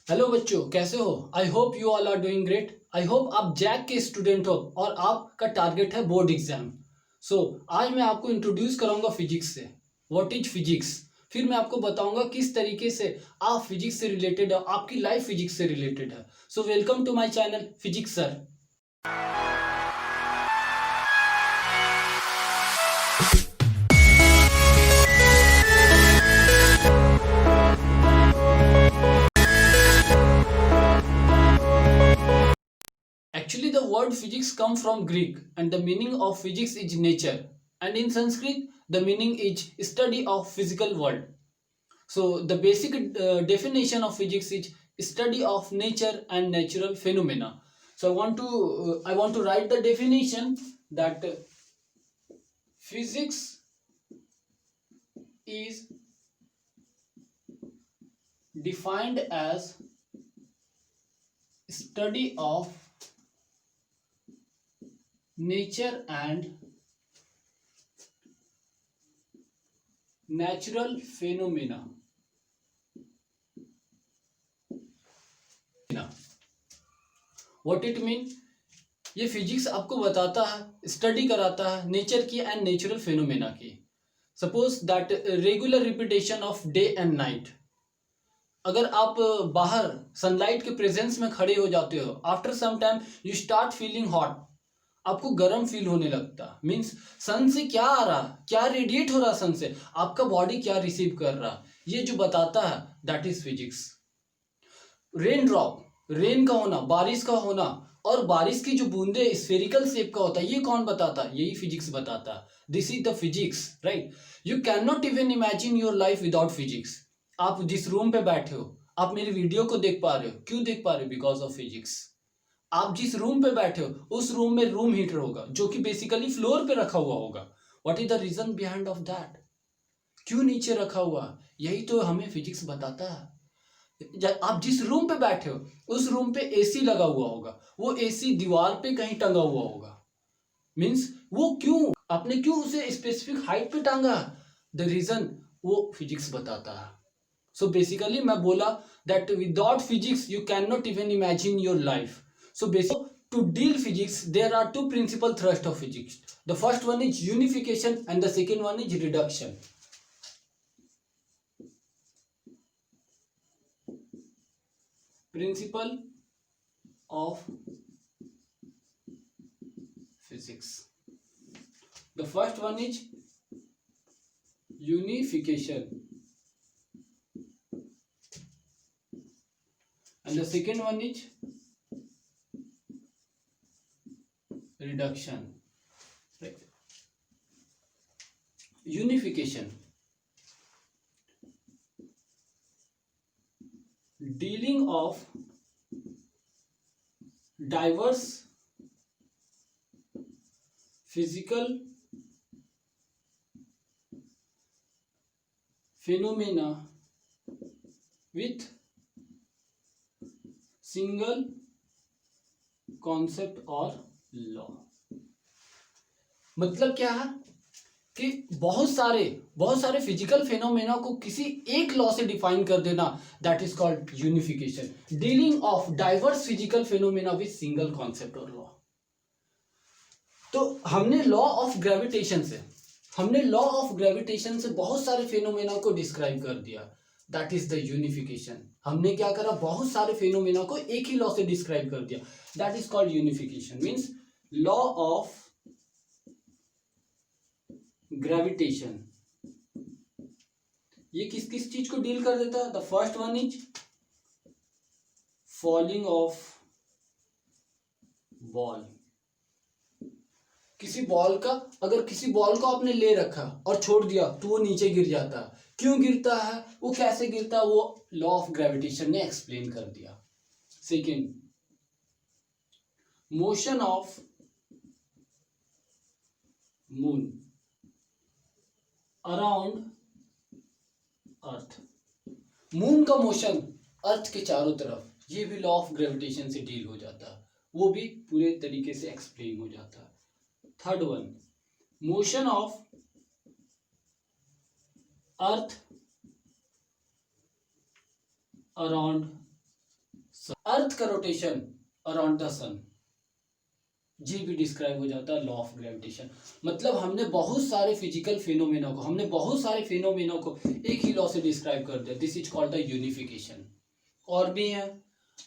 Hello बच्चों, कैसे हो? I hope you all are doing great. I hope आप जैक के स्टूडेंट हो और आपका टारगेट है बोर्ड एग्जाम। सो आज मैं आपको इंट्रोड्यूस कराऊंगा फिजिक्स से। What is physics? फिर मैं आपको बताऊंगा किस तरीके से आप फिजिक्स से रिलेटेड है, आपकी लाइफ फिजिक्स से रिलेटेड है। So welcome to my channel physics sir. Actually, the word physics come from Greek, and the meaning of physics is nature. And in Sanskrit, the meaning is study of physical world. So the basic definition of physics is study of nature and natural phenomena. So I want to write the definition that physics is defined as study of nature and natural phenomena. What it mean? ये physics आपको बताता है, study कराता है nature की and natural phenomena की। Suppose that regular repetition of day and night. अगर आप बाहर सनलाइट के प्रेजेंस में खड़े हो जाते हो, after some time you start feeling hot, आपको गर्म फील होने लगता। मीन्स सन से क्या आ रहा, क्या रेडिएट हो रहा सन से, आपका बॉडी क्या रिसीव कर रहा, ये जो बताता है that is physics. Rain drop, rain का होना, बारिश का होना, और बारिश की जो बूंदे स्फेरिकल शेप का होता है, ये कौन बताता है? यही फिजिक्स बताता है। This is the physics, right? You can not even imagine your life without physics. आप जिस रूम पे बैठे हो, आप मेरी वीडियो को देख पा रहे हो, क्यों देख पा रहे हो? Because of physics. आप जिस रूम पे बैठे हो उस रूम में रूम हीटर होगा जो कि बेसिकली फ्लोर पे रखा हुआ होगा। What is the reason behind of that? क्यों नीचे रखा हुआ? यही तो हमें फिजिक्स बताता है। आप जिस रूम पे बैठे हो उस रूम पे एसी लगा हुआ होगा, वो एसी दीवार पे कहीं टंगा हुआ होगा। मीन्स वो क्यों, आपने क्यों उसे स्पेसिफिक हाइट पे टांगा? द रीजन वो फिजिक्स बताता है। सो बेसिकली मैं बोला that without physics you can not even imagine your life. So basic to deal physics there are two principal thrust of physics. The first one is unification and the second one is reduction. Principle of physics. The first one is unification and the second one is reduction. Right. Unification, dealing of diverse physical phenomena with single concept or law। मतलब क्या है कि बहुत सारे physical phenomena को किसी एक law से डिफाइन कर देना, that is called unification. Dealing of diverse physical phenomena with single concept और लॉ। तो हमने लॉ ऑफ ग्रेविटेशन से बहुत सारे फेनोमेना को डिस्क्राइब कर दिया, दैट इज द यूनिफिकेशन। हमने क्या करा, बहुत सारे फेनोमेना को एक ही लॉ से डिस्क्राइब कर दिया, that is called unification. Means law of gravitation ये किस किस चीज को डील कर देता है? The first one is falling of ball. अगर किसी बॉल को आपने ले रखा और छोड़ दिया तो वो नीचे गिर जाता है। क्यों गिरता है, वो कैसे गिरता है, वो लॉ ऑफ ग्रेविटेशन ने एक्सप्लेन कर दिया। Second, motion of moon around earth. Moon का मोशन अर्थ के चारों तरफ, ये भी लॉ ऑफ ग्रेविटेशन से डील हो जाता है, वो भी पूरे तरीके से एक्सप्लेन हो जाता है। Third one, motion of earth around earth का रोटेशन अराउंड द सन, जी भी डिस्क्राइब हो जाता है लॉ ऑफ ग्रेविटेशन। मतलब हमने बहुत सारे फिजिकल फिनोमेना को, हमने बहुत सारे फिनोमेना को एक ही लॉ से डिस्क्राइब कर दिया। This is called the unification. और भी है,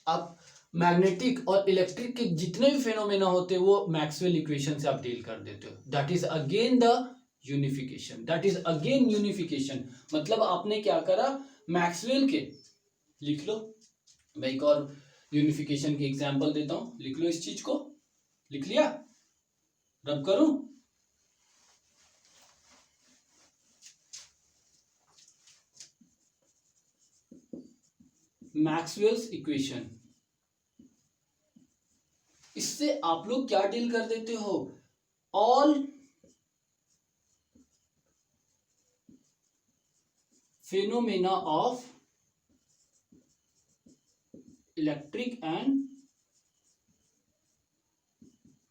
आप मैग्नेटिक और इलेक्ट्रिक के जितने भी फिनोमेना होते हैं वो मैक्सवेल इक्वेशन से आप डील कर देते हो। That is again the unification, that is again unification. मतलब आपने क्या करा, मैक्सवेल के, लिख लो, मैं एक और यूनिफिकेशन की एग्जांपल देता हूं, लिख लो इस चीज को, लिख लिया, रब करूं, मैक्सवेल्स इक्वेशन। इससे आप लोग क्या डील कर देते हो, all phenomena of electric and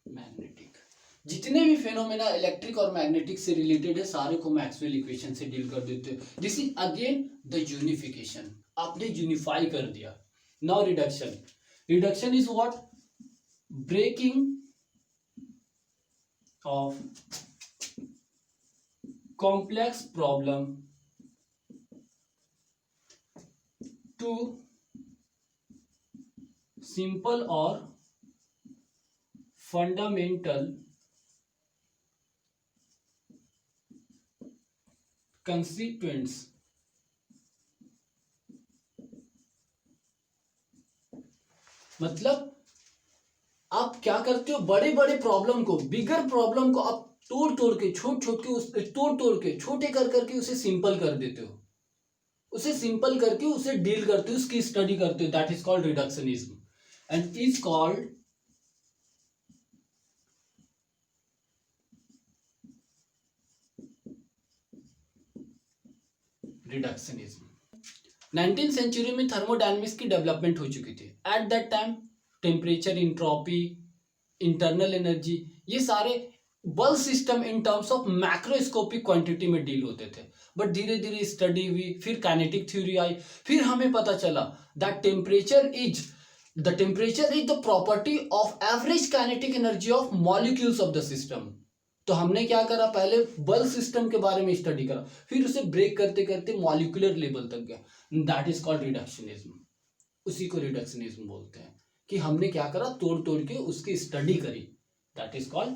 magnetic. जितने भी फेनोमेना इलेक्ट्रिक और मैग्नेटिक से रिलेटेड है सारे को मैक्सवेल इक्वेशन से डील कर देते हो। This is again the unification, आपने यूनिफाई कर दिया। Now reduction, reduction is what, breaking of complex problem to simple और फंडामेंटल कंस्टिट्यूएंट्स। मतलब आप क्या करते हो, बड़े बड़े प्रॉब्लम को, बिगर प्रॉब्लम को आप तोड़ तोड़ के, तोड़ तोड़ के, छोटे कर करके उसे सिंपल कर देते हो, उसे सिंपल करके उसे डील करते हो, उसकी स्टडी करते हो। That is called reductionism and is called reductionism. 19th century में थर्मोडायनेमिक्स की डेवलपमेंट हो चुकी थी। At that time temperature, entropy, internal energy, ये सारे बल system in terms of macroscopic quantity में डील होते थे। बट धीरे धीरे स्टडी हुई, फिर काइनेटिक थ्योरी आई, फिर हमें पता चला that temperature is the property of average kinetic energy of molecules of the system. तो हमने क्या करा, पहले बल सिस्टम के बारे में स्टडी करा, फिर उसे ब्रेक करते करते मॉलिक्यूलर लेवल तक गया। That is called reductionism. उसी को रिडक्शनिज्म बोलते हैं कि हमने क्या करा, तोड़ तोड़ के उसकी स्टडी करी। That is called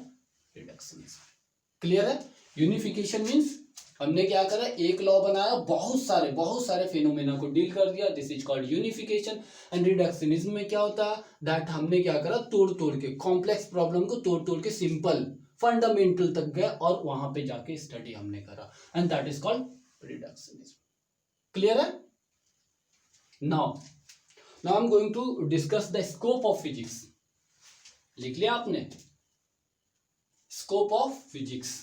reductionism. Clear है? यूनिफिकेशन मीन्स हमने क्या करा, एक लॉ बनाया, बहुत सारे फिनोमेना को डील कर दिया। This is called unification. And reductionism में क्या होता है, दैट हमने क्या करा, तोड़ तोड़ के कॉम्प्लेक्स प्रॉब्लम को तोड़ तोड़ के सिंपल फंडामेंटल तक गए और वहां पे जाके स्टडी हमने करा, and that is called reductionism. Clear है? Now I am going to discuss the scope of physics. लिख लिया आपने? Scope of physics.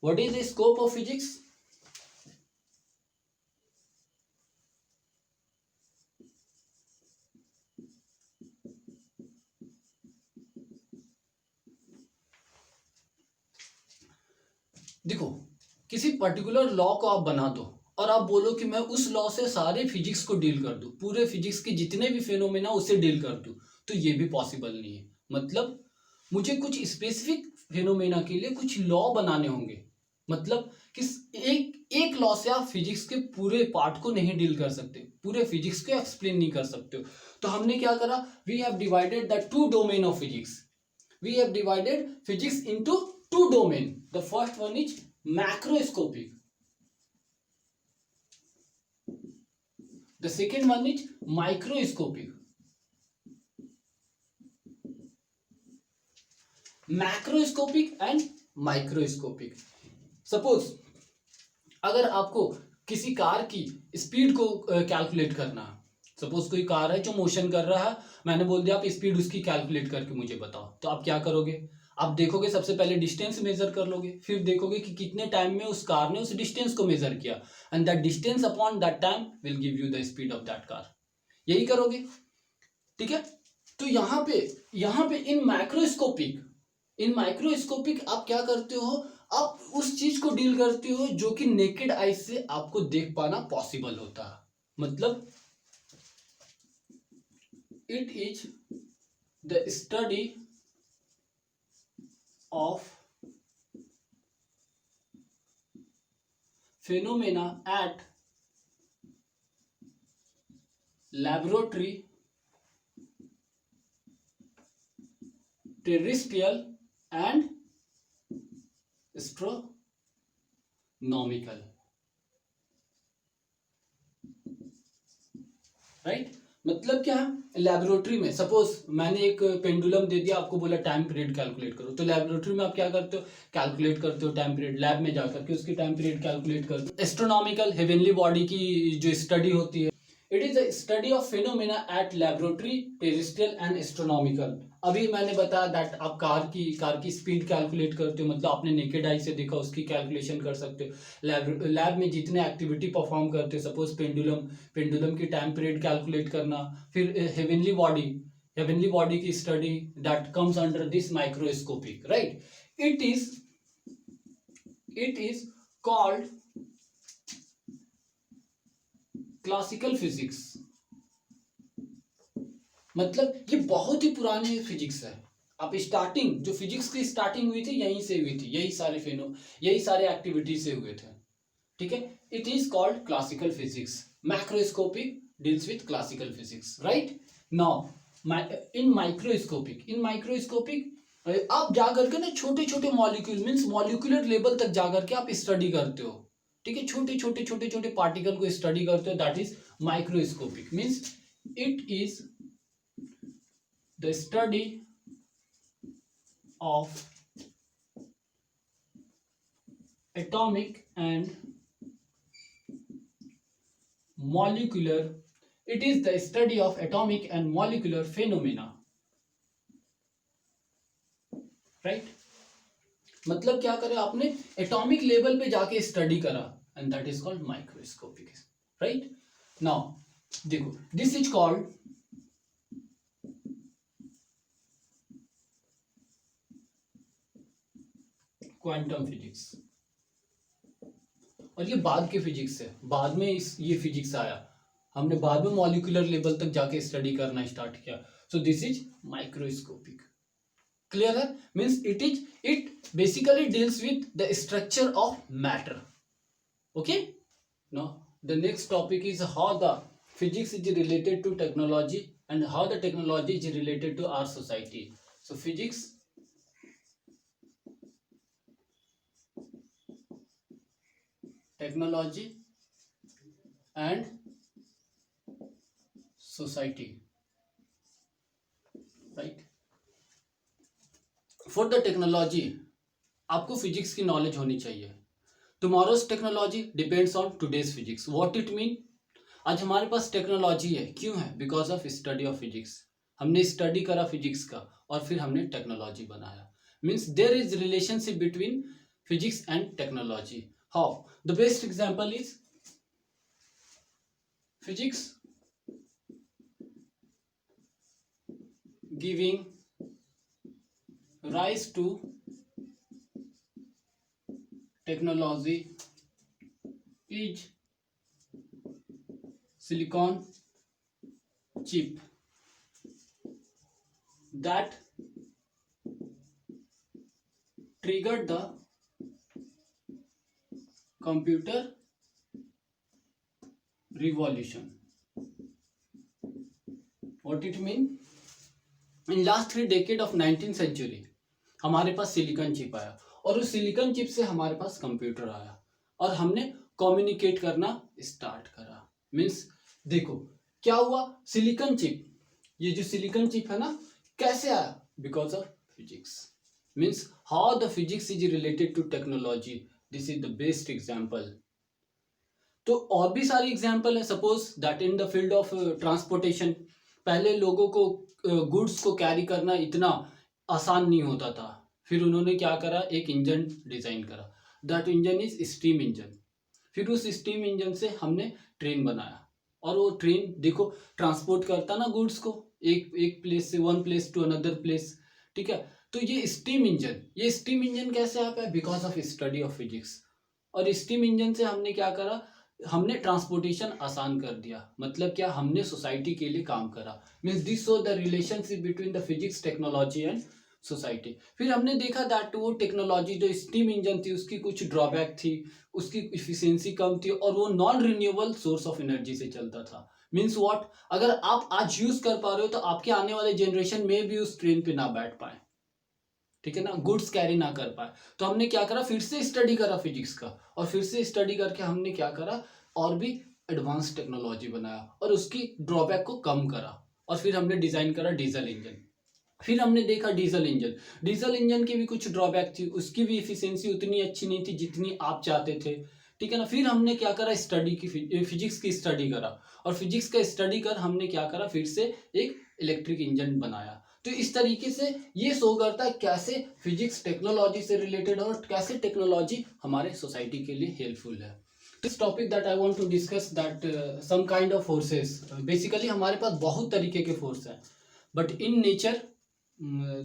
What is the scope of physics? देखो, किसी पर्टिकुलर लॉ को आप बना दो और आप बोलो कि मैं उस लॉ से सारे फिजिक्स को डील कर दूं, पूरे फिजिक्स के जितने भी फेनोमेना उसे डील कर दूं, तो ये भी पॉसिबल नहीं है। मतलब मुझे कुछ स्पेसिफिक फेनोमेना के लिए कुछ लॉ बनाने होंगे। मतलब कि एक लॉ से आप फिजिक्स के पूरे पार्ट को नहीं डील कर सकते, पूरे फिजिक्स को एक्सप्लेन नहीं कर सकते हो। तो हमने क्या करा, we have divided the two domain of physics. We have divided physics into two domain. The first one is macroscopic, the second one is microscopic. Macroscopic and microscopic. Suppose अगर आपको किसी कार की स्पीड को calculate करना है, suppose कोई car है जो मोशन कर रहा है, मैंने बोल दिया आप स्पीड उसकी कैलकुलेट करके मुझे बताओ, तो आप क्या करोगे, आप देखोगे सबसे पहले डिस्टेंस मेजर कर लोगे, फिर देखोगे कि कितने टाइम में उस कार ने उस डिस्टेंस को मेजर किया, and that distance upon that time will give you the speed of that car. यही करोगे, ठीक है? तो यहाँ पे इन मैक्रोस्कोपिक इन माइक्रोस्कोपिक आप क्या करते हो, आप उस चीज को डील करते हो जो कि नेकेड आई से आपको देख पाना पॉसिबल होता है। मतलब it is the study of phenomena at laboratory, terrestrial and astronomical, right. मतलब क्या है, लेबोरेटरी में सपोज मैंने एक पेंडुलम दे दिया, आपको बोला टाइम पीरियड कैलकुलेट करो, तो लेबोरेटरी में आप क्या करते हो, कैलकुलेट करते हो टाइम पीरियड, लैब में जाकर के उसकी टाइम पीरियड कैलकुलेट करते हो। एस्ट्रोनॉमिकल, हेवनली बॉडी की जो स्टडी होती है, it is the study of phenomena at laboratory, terrestrial and astronomical. अभी मैंने बताया दैट आप कार की स्पीड कैलकुलेट करते हो, मतलब आपने नेकेड आई से देखा उसकी कैलकुलेशन कर सकते हो। लैब में जितने एक्टिविटी परफॉर्म करते हो, सपोज पेंडुलम की टाइम पीरियड कैलकुलेट करना, फिर हेवनली बॉडी की study that comes under this microscopic, right. It is called classical physics. मतलब ये बहुत ही पुराने फिजिक्स है। आप स्टार्टिंग जो फिजिक्स की स्टार्टिंग हुई थी यहीं से हुई थी, यही सारे एक्टिविटी से हुए थे, ठीक है। It is called classical physics. Macroscopic deals with classical physics, right. Now in microscopic आप जाकर के ना छोटे छोटे मॉलिक्यूल मीन्स मॉलिक्यूलर लेवल तक जाकर के आप स्टडी करते हो, ठीक है। छोटे छोटे पार्टिकल को स्टडी करते हो, that is microscopic. Means it is the study of atomic and molecular it is the study of atomic and molecular phenomena, right। मतलब क्या करे आपने एटॉमिक लेवल पे जाके स्टडी करा and that is called microscopic, right. Now देखो this is called quantum physics, और ये बाद के फिजिक्स है, बाद में ये फिजिक्स आया, हमने बाद में मॉलिक्यूलर लेवल तक जाके स्टडी करना स्टार्ट किया। So this is microscopic, clear है। Means it basically deals with the structure of matter, okay. Now the next topic is how the physics is related to technology and how the technology is related to our society. So physics technology and society, right। for the technology आपको physics की knowledge होनी चाहिए। Tomorrow's technology depends on today's physics. What it mean, आज हमारे पास technology है, क्यों है, because of study of physics. हमने स्टडी करा फिजिक्स का और फिर हमने टेक्नोलॉजी बनाया। Means there is relationship between physics and technology. How? The best example is physics giving rise to technology is silicon chip that triggered the computer revolution. What it mean? In last 3 decade of 19th century हमारे पास silicon chip आया और उस silicon chip से हमारे पास computer आया और हमने communicate करना स्टार्ट करा। मीन्स देखो क्या हुआ, सिलिकॉन चिप, ये जो सिलिकॉन चिप है ना कैसे आया, because of physics. Means how the physics is related to technology, this is the best example. तो और भी सारी एग्जाम्पल है, suppose that in the field of transportation, पहले लोगों को गुड्स को कैरी करना इतना आसान नहीं होता था, फिर उन्होंने क्या करा, एक इंजन डिजाइन करा, that engine is steam engine. फिर उस स्टीम इंजन से हमने ट्रेन बनाया और वो ट्रेन देखो ट्रांसपोर्ट करता ना गुड्स को एक प्लेस से one place to another place, ठीक है। तो ये स्टीम इंजन कैसे आ पाया? Because of study of physics. और स्टीम इंजन से हमने क्या करा? हमने ट्रांसपोर्टेशन आसान कर दिया। मतलब क्या? हमने सोसाइटी के लिए काम करा। Means this show the relationship between the physics, technology and society. फिर हमने देखा दैट वो टेक्नोलॉजी जो स्टीम इंजन थी उसकी कुछ ड्रॉबैक थी, उसकी इफिशियंसी कम थी और वो non renewable source of energy से चलता था। Means what? अगर आप आज यूज कर पा रहे हो तो आपके आने वाले जनरेशन में भी उस ट्रेन पे ना बैठ पाए, ठीक है ना, गुड्स कैरी ना कर पाए। तो हमने क्या करा? फिर से स्टडी करा फिजिक्स का, और फिर से स्टडी करके हमने क्या करा? और भी एडवांस टेक्नोलॉजी बनाया और उसकी ड्रॉबैक को कम करा। और फिर हमने डिजाइन करा डीजल इंजन। फिर हमने देखा डीजल इंजन की भी कुछ ड्रॉबैक थी, उसकी भी इफिशियंसी उतनी अच्छी नहीं थी जितनी आप चाहते थे, ठीक है ना। फिर हमने क्या करा? स्टडी की फिजिक्स की स्टडी करा, और फिजिक्स का स्टडी कर हमने क्या करा? फिर से एक इलेक्ट्रिक इंजन बनाया। तो इस तरीके से ये शो करता है कैसे फिजिक्स टेक्नोलॉजी से रिलेटेड और कैसे टेक्नोलॉजी हमारे सोसाइटी के लिए हेल्पफुल है। This topic that I want to discuss that some kind of forces. Basically हमारे पास बहुत तरीके के फोर्स हैं, but in nature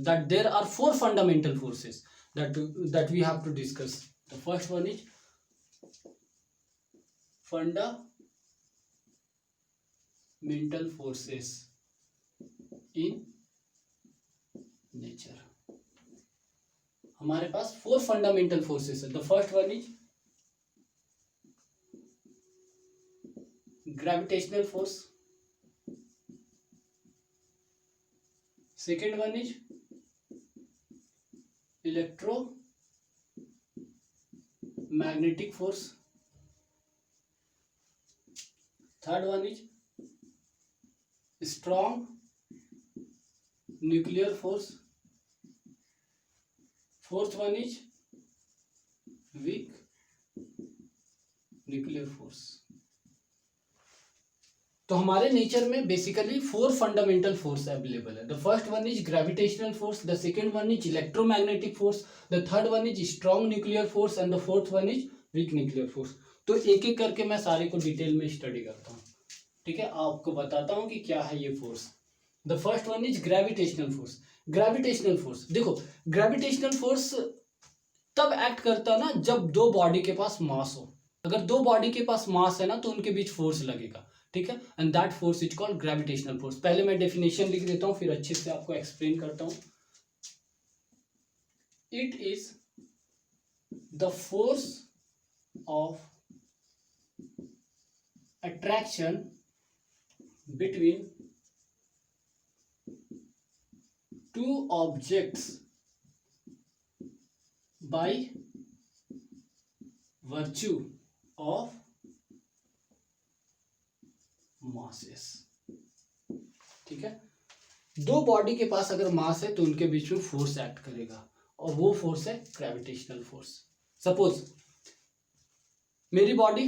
that there are four fundamental forces that we have to discuss. The first one is fundamental forces in nature. हमारे पास four fundamental forces है. The first one is gravitational force. Second one is electromagnetic force. Third one is strong nuclear force. Fourth one is weak nuclear force. तो हमारे nature में basically four fundamental force available है. The first one is gravitational force, the second one is electromagnetic force, the third one is strong nuclear force and the fourth one is weak nuclear force. तो एक एक करके मैं सारे को detail में study करता हूँ, ठीक है. आपको बताता हूँ कि क्या है ये force. The first one is gravitational force. Gravitational force, देखो ग्रेविटेशनल फोर्स तब एक्ट करता है ना जब दो बॉडी के पास मास हो. अगर दो बॉडी के पास मास है ना तो उनके बीच फोर्स लगेगा, ठीक है. And that force is called gravitational force. पहले मैं डेफिनेशन लिख देता हूं फिर अच्छे से आपको एक्सप्लेन करता हूं. It is the force of attraction between two objects by virtue of masses, ठीक है. दो बॉडी के पास अगर मास है तो उनके बीच में फोर्स एक्ट करेगा और वो फोर्स है ग्रेविटेशनल फोर्स. सपोज मेरी बॉडी,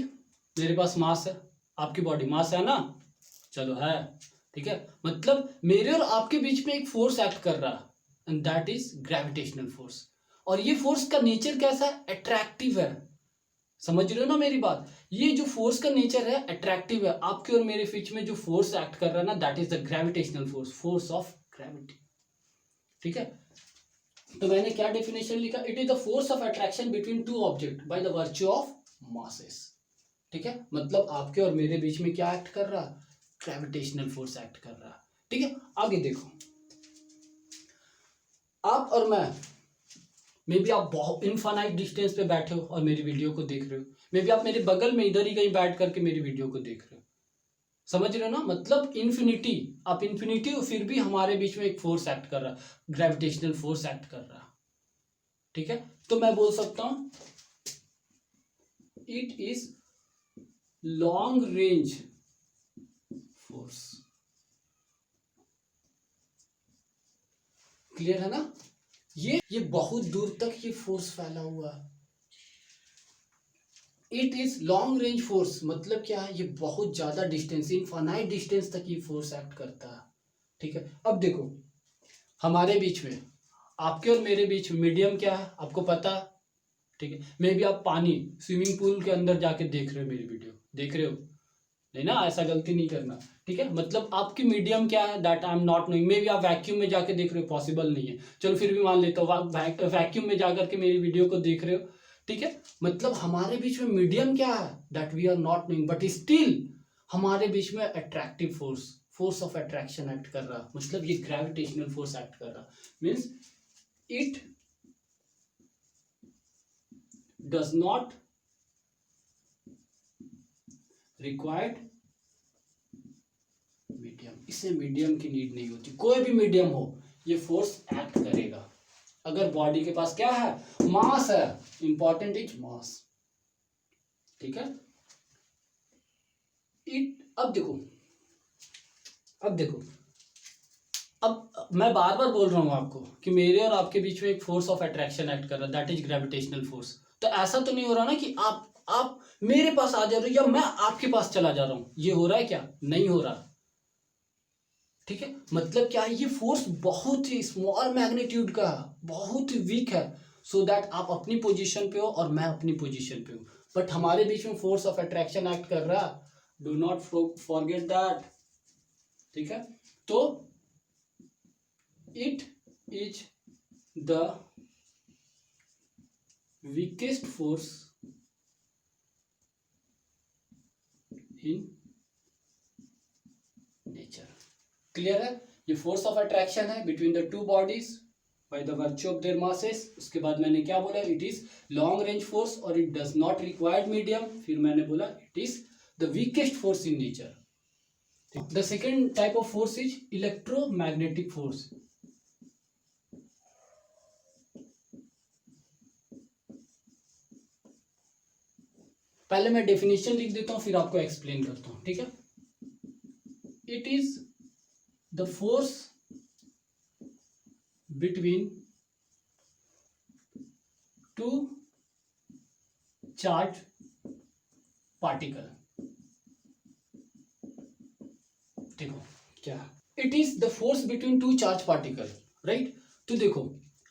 मेरे पास मास है, आपकी बॉडी मास है ना, चलो है, ठीक है. मतलब मेरे और आपके बीच में एक फोर्स एक्ट कर रहा है and that is gravitational force. और ये फोर्स का नेचर कैसा है? अट्रैक्टिव है. समझ रहे हो ना मेरी बात? ये जो फोर्स का नेचर है अट्रैक्टिव है. आपके और मेरे बीच में जो फोर्स एक्ट कर रहा है ना that is the gravitational force, force of gravity, ठीक है. तो मैंने क्या डेफिनेशन लिखा? It is the force of attraction between two object by the virtue of masses, ठीक है. मतलब आपके और मेरे बीच में क्या एक्ट कर रहा? ग्रेविटेशनल फोर्स एक्ट कर रहा, ठीक है. आगे देखो, आप और मैं, मे बी आप बहुत इनफाइनाइट डिस्टेंस पे बैठे हो और मेरी वीडियो को देख रहे हो. मे बी आप मेरे बगल में इधर ही कहीं बैठ करके मेरी वीडियो को देख रहे हो. समझ रहे हो ना? मतलब इन्फिनिटी, आप इन्फिनिटी हो फिर भी हमारे बीच में एक फोर्स एक्ट कर रहा, ग्रेविटेशनल फोर्स एक्ट कर रहा, ठीक है. तो मैं बोल सकता हूं it is long range force. Clear है ना? ये बहुत दूर तक ये फोर्स फैला हुआ है. It is long range force मतलब क्या है? ये बहुत ज्यादा डिस्टेंस, इनफाइनाइट डिस्टेंस तक ये फोर्स एक्ट करता है, ठीक है. अब देखो हमारे बीच में, आपके और मेरे बीच में मीडियम क्या है आपको पता, ठीक है. मे बी आप पानी, स्विमिंग पूल के अंदर जाके देख रहे हो, मेरी वीडियो देख रहे हो, लेना, ऐसा गलती नहीं करना, ठीक है। मतलब आपकी मीडियम क्या है, that I am not knowing. May be आप वैक्यूम में जाके देख रहे हो, पॉसिबल नहीं है, चलो फिर भी मान लेता हूँ आप वैक्यूम में जाकर के मेरी वीडियो को देख रहे हो, ठीक है। मतलब हमारे बीच में मीडियम क्या है, that we are not knowing, but still हमारे बीच में attractive force, force of attraction act कर रहा, मतलब ये ग्रेविटेशनल फोर्स एक्ट कर रहा, means it does not required medium, इससे मीडियम की नीड नहीं होती, कोई भी मीडियम हो ये फोर्स एक्ट करेगा। अगर बॉडी के पास क्या है, मास है, इंपॉर्टेंट इज मास, ठीक है। अब देखो अब मैं बार बार बोल रहा हूं आपको कि मेरे और आपके बीच में एक फोर्स ऑफ अट्रैक्शन एक्ट कर रहा है, दैट इज ग्रेविटेशनल फोर्स। तो ऐसा तो नहीं हो रहा ना कि आप मेरे पास आ जा रहे हो या मैं आपके पास चला जा रहा हूं, ये हो रहा है क्या, नहीं हो रहा, ठीक है। मतलब क्या है, ये फोर्स बहुत ही स्मॉल मैग्नीट्यूड का है, बहुत ही वीक है, सो दैट आप अपनी पोजीशन पे हो और मैं अपनी पोजीशन पे हूं, बट हमारे बीच में फोर्स ऑफ अट्रैक्शन एक्ट कर रहा, डू नॉट फॉरगेट दैट, ठीक है। तो it is the weakest force in nature, clear है। ये फोर्स ऑफ अट्रैक्शन है between the two bodies by the virtue of their masses. उसके बाद मैंने क्या बोला, it is long range force और it does not required medium, फिर मैंने बोला it is the weakest force in nature. The second type of force is electromagnetic force. पहले मैं डेफिनेशन लिख देता हूं फिर आपको एक्सप्लेन करता हूं, ठीक है। It is the force between two charge particle. देखो क्या, it is the force between two charge particle, right. तो देखो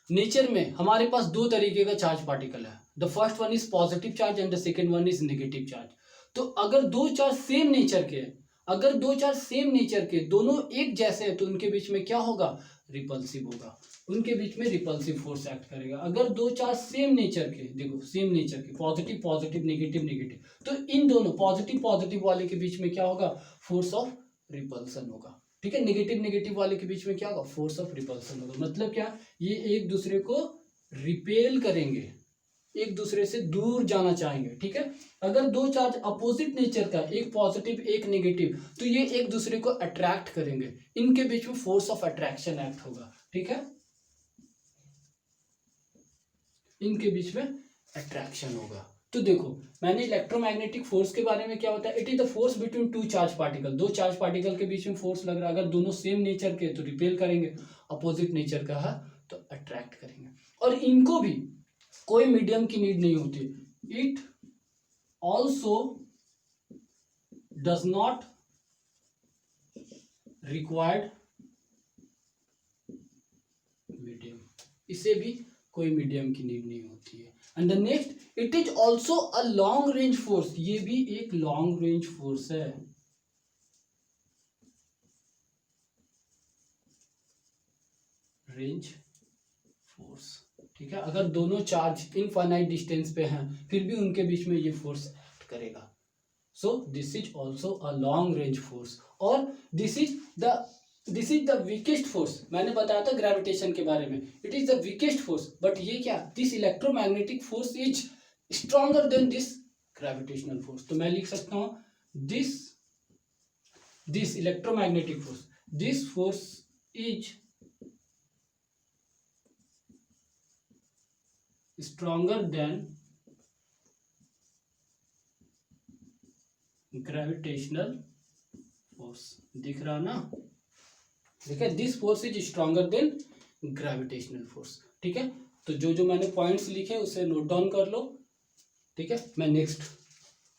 नेचर में हमारे पास दो तरीके का चार्ज पार्टिकल है, the first one is positive charge and the second one is negative charge. तो अगर दो चार्ज सेम नेचर के, अगर दो चार्ज सेम नेचर के दोनों एक जैसे हैं तो उनके बीच में क्या होगा, रिपल्सिव होगा, उनके बीच में रिपल्सिव फोर्स एक्ट करेगा। अगर दो चार्ज सेम नेचर के, देखो सेम नेचर के, पॉजिटिव पॉजिटिव नेगेटिव नेगेटिव, तो इन दोनों पॉजिटिव पॉजिटिव वाले के बीच में क्या होगा, फोर्स ऑफ रिपल्सन होगा, ठीक है। नेगेटिव नेगेटिव वाले के बीच में क्या होगा, फोर्स ऑफ रिपल्सन होगा। मतलब क्या, ये एक दूसरे को रिपेल करेंगे, एक दूसरे से दूर जाना चाहेंगे, ठीक है। अगर दो चार्ज अपोजिट नेचर का, एक पॉजिटिव एक नेगेटिव, तो ये एक दूसरे को अट्रैक्ट करेंगे, इनके बीच में फोर्स ऑफ अट्रैक्शन एक्ट होगा, ठीक है, इनके बीच में अट्रैक्शन होगा। तो देखो मैंने इलेक्ट्रोमैग्नेटिक फोर्स के बारे में क्या होता है, it is the force between two charge particle, दो चार्ज पार्टिकल के बीच में फोर्स लग रहा है, अगर दोनों सेम नेचर के तो रिपेल करेंगे, अपोजिट नेचर का है तो अट्रैक्ट करेंगे, और इनको भी कोई मीडियम की नीड नहीं होती। It also does not required medium, इसे भी कोई मीडियम की नीड नहीं होती है। And the next, it is also a long range force, ये भी एक लॉन्ग रेंज फोर्स है, रेंज फोर्स, ठीक है। अगर दोनों चार्ज इनफाइनाइट डिस्टेंस पे हैं फिर भी उनके बीच में ये फोर्स एक्ट करेगा। So this is also a long range force, और this is the weakest force. मैंने बताया था ग्रेविटेशन के बारे में, it is the weakest force, but ये क्या, this electromagnetic force is stronger than this gravitational force. तो मैं लिख सकता हूं this electromagnetic force, this force is stronger than gravitational force, दिख रहा ना, ठीक है। This force is stronger than gravitational force, ठीक है। तो जो जो मैंने पॉइंट्स लिखे उसे नोट डाउन कर लो, ठीक है। मैं नेक्स्ट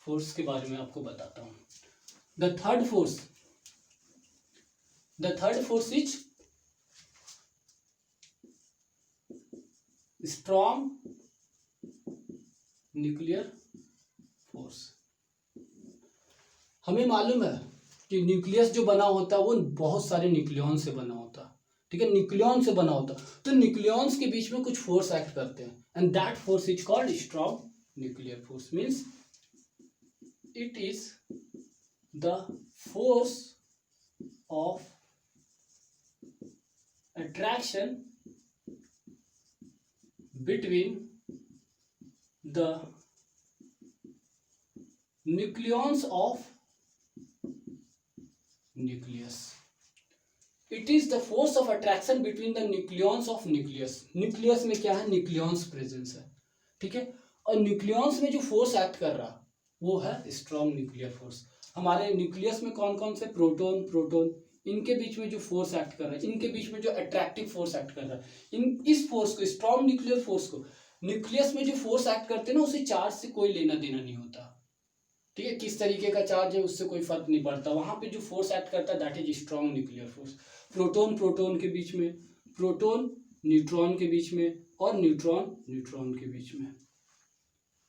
फोर्स के बारे में आपको बताता हूं। The third force is strong nuclear force. हमें मालूम है कि न्यूक्लियस जो बना होता है वो बहुत सारे न्यूक्लियॉन से बना होता है, ठीक है, न्यूक्लियॉन से बना होता है। तो न्यूक्लियॉन्स के बीच में कुछ फोर्स एक्ट करते हैं and that force is called strong nuclear force. Means it is the force of attraction between the nucleons of nucleus. It is the force of attraction between the nucleons of nucleus. nucleus में क्या है, nucleons presence है, ठीक है, और nucleons में जो force act कर रहा वो है स्ट्रॉन्ग न्यूक्लियर फोर्स। हमारे न्यूक्लियस में कौन कौन से, प्रोटॉन, प्रोटॉन, इनके बीच में जो फोर्स एक्ट कर रहा है, इनके बीच में जो अट्रैक्टिव फोर्स एक्ट कर रहा है, इस फोर्स को, स्ट्रॉन्ग न्यूक्लियर फोर्स को, न्यूक्लियस में जो फोर्स एक्ट करते हैं ना उसे चार्ज से कोई लेना देना नहीं होता, ठीक है, किस तरीके का चार्ज है उससे कोई फर्क नहीं पड़ता। वहां पे जो फोर्स एक्ट करता है that is strong nuclear force. Proton proton के बीच में, प्रोटॉन न्यूट्रॉन के बीच में, और न्यूट्रॉन न्यूट्रॉन के बीच में।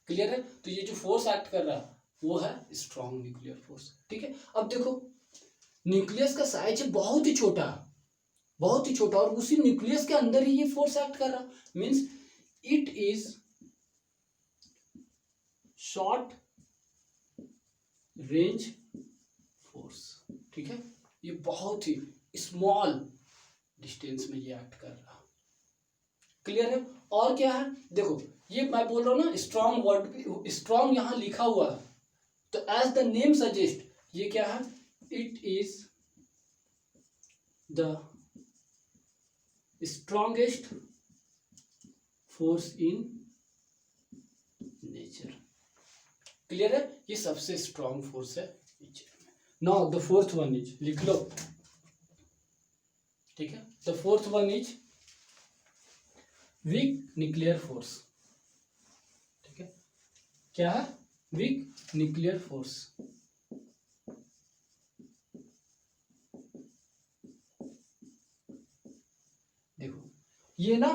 क्लियर है? तो ये जो फोर्स एक्ट कर रहा है वो है स्ट्रॉन्ग न्यूक्लियर फोर्स, ठीक है। अब देखो न्यूक्लियस का साइज है बहुत ही छोटा, बहुत ही छोटा, और उसी न्यूक्लियस के अंदर ही ये फोर्स एक्ट कर रहा, means it is short range force, ठीक है, ये बहुत ही स्मॉल डिस्टेंस में ये एक्ट कर रहा। क्लियर है? और क्या है, देखो ये मैं बोल रहा हूं ना स्ट्रॉन्ग वर्ड, स्ट्रॉन्ग यहां लिखा हुआ है, तो एज द नेम सजेस्ट ये क्या है, it is the strongest force in nature। Clear है? ये सबसे स्ट्रॉन्ग फोर्स है नेचर में। Now the fourth one is, लिख लो, ठीक है, the fourth one is weak nuclear force, ठीक है, क्या है, वीक न्यूक्लियर फोर्स। ये ना,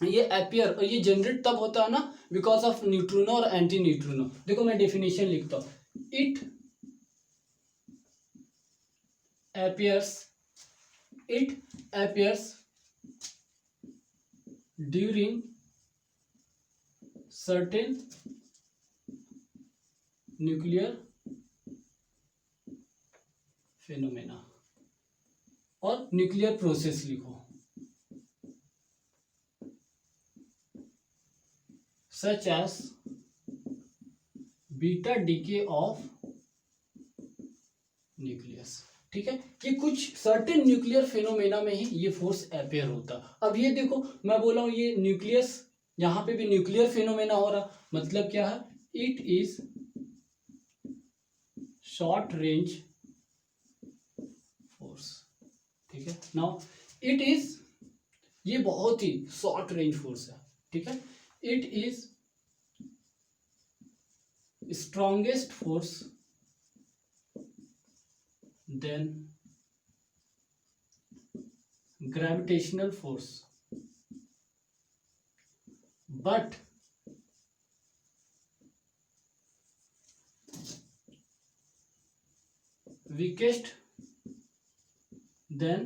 ये अपीयर और ये जनरेट तब होता है ना बिकॉज ऑफ न्यूट्रिनो और एंटी न्यूट्रिनो। देखो मैं डेफिनेशन लिखता हूं, it appears during certain nuclear phenomena, और न्यूक्लियर प्रोसेस लिखो, such as beta decay of nucleus, ठीक है। ये कुछ सर्टेन न्यूक्लियर फेनोमेना में ही ये फोर्स अपेयर होता। अब ये देखो मैं बोला हूं ये न्यूक्लियस, यहां पे भी न्यूक्लियर फेनोमेना हो रहा, मतलब क्या है, it is short range force, ठीक है। नाउ इट इज, ये बहुत ही शॉर्ट रेंज फोर्स है, ठीक है। It is strongest force than gravitational force, but weakest than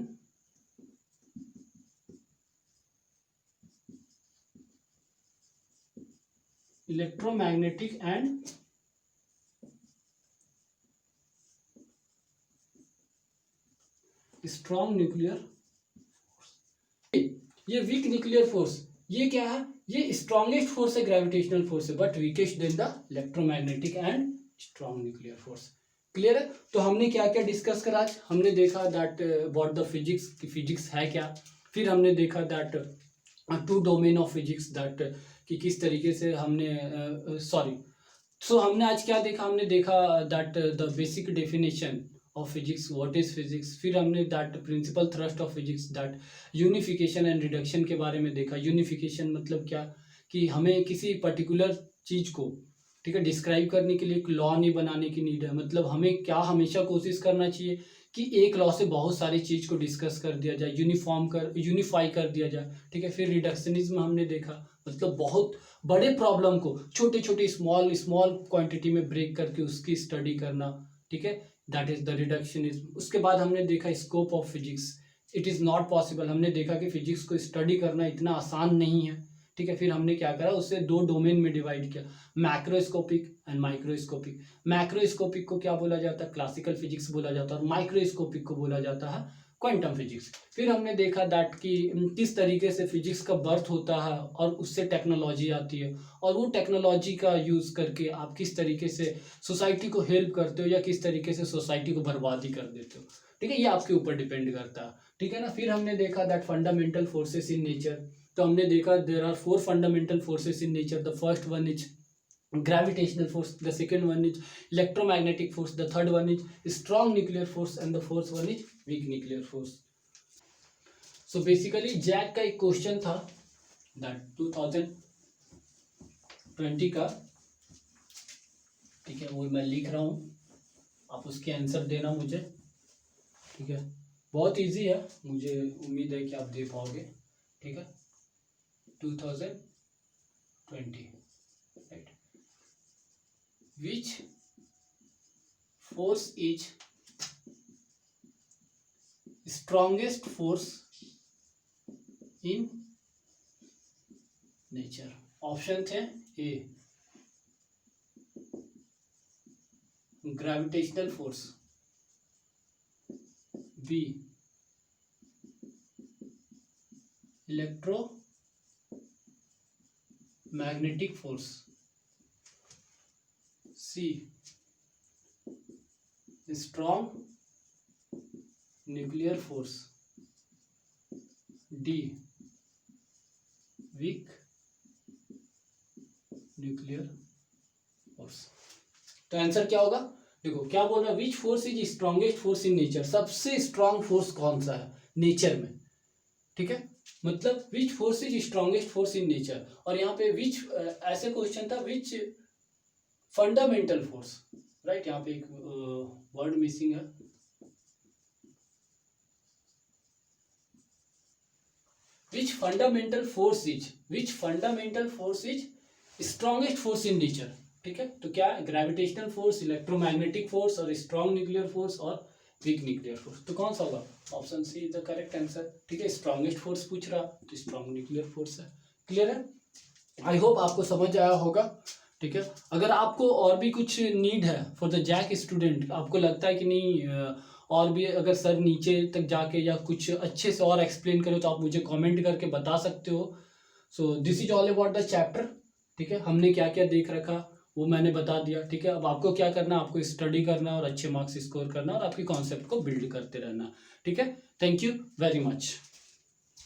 electromagnetic and strong nuclear force. ये वीक न्यूक्लियर फोर्स ये क्या है, ये स्ट्रॉन्गेस्ट फोर्स है, ग्रेविटेशनल फोर्स है, but weakest than the electromagnetic and strong nuclear force. Clear है? तो हमने क्या क्या डिस्कस करा आज, हमने देखा दैट अबाउट द फिजिक्स की फिजिक्स है क्या, फिर हमने देखा that two domain of physics, that कि किस तरीके से हमने सो हमने आज क्या देखा, हमने देखा that the basic definition of physics, what is physics, फिर हमने that principal thrust of physics, that unification and reduction के बारे में देखा। यूनिफिकेशन मतलब क्या, कि हमें किसी पर्टिकुलर चीज को, ठीक है, डिस्क्राइब करने के लिए एक लॉ नहीं बनाने की नीड है, मतलब हमें क्या हमेशा कोशिश करना चाहिए कि एक लॉ से बहुत सारी चीज को डिस्कस कर दिया जाए, यूनिफाई कर दिया जाए, ठीक है। फिर रिडक्शनिज्म हमने देखा, मतलब बहुत बड़े प्रॉब्लम को छोटे छोटे स्मॉल स्मॉल क्वांटिटी में ब्रेक करके उसकी स्टडी करना, ठीक है, दैट इज द रिडक्शनिज्म। उसके बाद हमने देखा scope of physics, it is not possible. हमने देखा कि फिजिक्स को स्टडी करना इतना आसान नहीं है, ठीक है। फिर हमने क्या करा, उसे दो डोमेन में डिवाइड किया, मैक्रोस्कोपिक एंड माइक्रोस्कोपिक। मैक्रोस्कोपिक को क्या बोला जाता है, क्लासिकल फिजिक्स बोला जाता है, और माइक्रोस्कोपिक को बोला जाता है क्वांटम फिजिक्स। फिर हमने देखा दैट कि किस तरीके से फिजिक्स का बर्थ होता है और उससे टेक्नोलॉजी आती है, और वो टेक्नोलॉजी का यूज़ करके आप किस तरीके से सोसाइटी को हेल्प करते हो या किस तरीके से सोसाइटी को बर्बादी कर देते हो, ठीक है। ये आपके ऊपर डिपेंड करता है, ठीक है ना। फिर हमने देखा that fundamental forces in nature. तो हमने देखा there are 4 fundamental forces in nature. The first one is gravitational force, the second one is electromagnetic force, the third one is strong nuclear force, and the fourth one is weak nuclear force. So basically Jack का एक question था that 2020 का, ठीक है, वो मैं लिख रहा हूँ, आप उसके आंसर देना मुझे, ठीक है। बहुत इजी है, मुझे उम्मीद है कि आप दे पाओगे, ठीक है। 2020, right. Which force is strongest force in nature? Option थे A gravitational force, B electromagnetic force, C strong nuclear force, D weak nuclear force. तो आंसर क्या होगा, देखो क्या बोल रहा है, which force is strongest force in nature. सबसे स्ट्रॉन्ग फोर्स कौन सा है नेचर में, ठीक है, मतलब which force is strongest force in nature. और यहाँ पे विच ऐसे क्वेश्चन था, विच फंडामेंटल फोर्स, राइट। यहाँ पे एक वर्ड मिसिंग है, which fundamental force is strongest force in nature, ठीक है। तो क्या, ग्रेविटेशनल फोर्स, इलेक्ट्रोमैग्नेटिक फोर्स, और स्ट्रॉन्ग न्यूक्लियर फोर्स, और वीक न्यूक्लियर फोर्स। तो कौन सा होगा, option C is the correct answer, ठीक है। स्ट्रॉन्गेस्ट फोर्स पूछ रहा तो स्ट्रॉन्ग न्यूक्लियर फोर्स है। क्लियर है, आई होप आपको समझ आया होगा, ठीक है। अगर आपको और भी कुछ नीड है फॉर द जैक स्टूडेंट, आपको लगता है कि नहीं और भी अगर सर नीचे तक जाके या कुछ अच्छे से और एक्सप्लेन करो, तो आप मुझे कमेंट करके बता सकते हो। सो this is all about the chapter, ठीक है। हमने क्या क्या देख रखा वो मैंने बता दिया, ठीक है। अब आपको क्या करना है, आपको स्टडी करना और अच्छे मार्क्स स्कोर करना और आपकी कॉन्सेप्ट को बिल्ड करते रहना, ठीक है। Thank you very much.